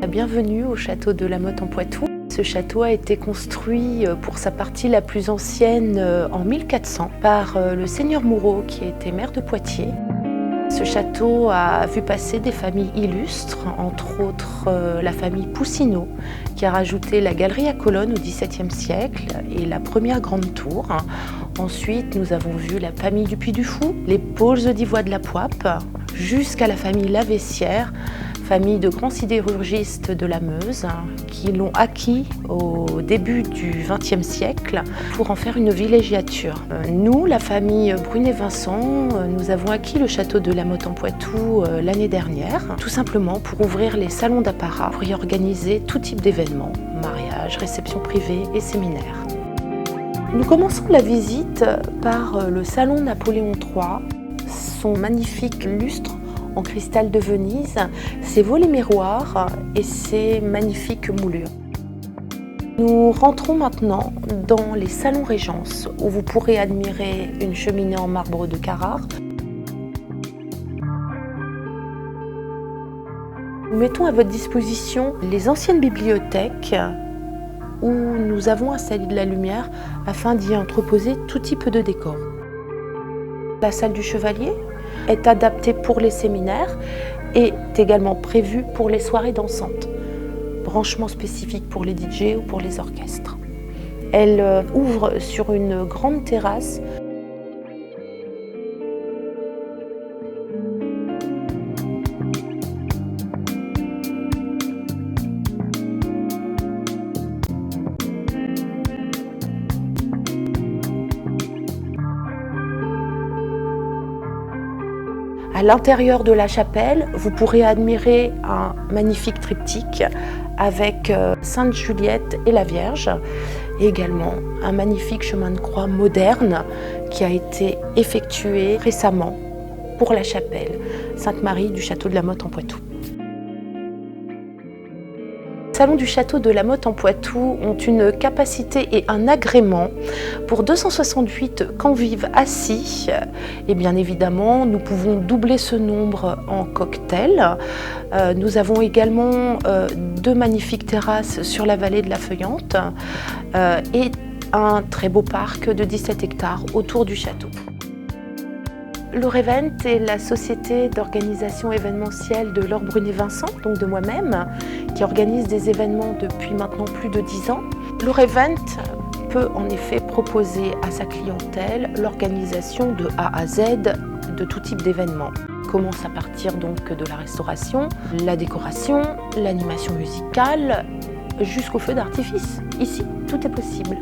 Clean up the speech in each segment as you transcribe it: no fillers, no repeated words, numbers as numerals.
bienvenue au château de La Motte en Poitou. Ce château a été construit pour sa partie la plus ancienne en 1400 par le seigneur Moureau qui était maire de Poitiers. Ce château a vu passer des familles illustres, entre autres la famille Poussineau, qui a rajouté la galerie à colonnes au XVIIe siècle et la première grande tour. Ensuite, nous avons vu la famille du Puy du Fou, les Paul d'Ivoire de la Poipe, jusqu'à la famille Laveissière, famille de grands sidérurgistes de la Meuse, qui l'ont acquis au début du XXe siècle pour en faire une villégiature. Nous, la famille Brunet-Vincent, nous avons acquis le château de La Motte en Poitou l'année dernière, tout simplement pour ouvrir les salons d'apparat, pour y organiser tout type d'événements, mariages, réceptions privées et séminaires. Nous commençons la visite par le salon Napoléon III, son magnifique lustre en cristal de Venise, ses volets miroirs et ses magnifiques moulures. Nous rentrons maintenant dans les salons Régence où vous pourrez admirer une cheminée en marbre de Carrare. Nous mettons à votre disposition les anciennes bibliothèques où nous avons installé de la lumière afin d'y entreposer tout type de décor. La salle du Chevalier est adaptée pour les séminaires et est également prévue pour les soirées dansantes, branchement spécifique pour les DJ ou pour les orchestres. Elle ouvre sur une grande terrasse. À l'intérieur de la chapelle, vous pourrez admirer un magnifique triptyque avec Sainte Juliette et la Vierge, et également un magnifique chemin de croix moderne qui a été effectué récemment pour la chapelle Sainte-Marie du château de La Motte en Poitou. Les salons du château de La Motte en Poitou ont une capacité et un agrément pour 268 convives assis. Et bien évidemment, nous pouvons doubler ce nombre en cocktail. Nous avons également deux magnifiques terrasses sur la vallée de la Feuillante et un très beau parc de 17 hectares autour du château. L'Orevent est la société d'organisation événementielle de Laure Brunet-Vincent, donc de moi-même, qui organise des événements depuis maintenant plus de 10 ans. L'Orevent peut en effet proposer à sa clientèle l'organisation de A à Z de tout type d'événements. On commence à partir donc de la restauration, la décoration, l'animation musicale, jusqu'au feu d'artifice. Ici, tout est possible.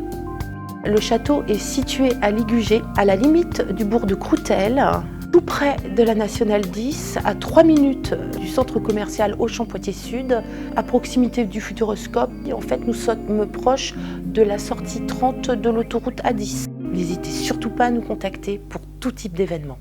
Le château est situé à Ligugé, à la limite du bourg de Croutelle, tout près de la Nationale 10, à 3 minutes du centre commercial Auchan-Poitiers-Sud, à proximité du Futuroscope. Et en fait, nous sommes proches de la sortie 30 de l'autoroute A10. N'hésitez surtout pas à nous contacter pour tout type d'événement.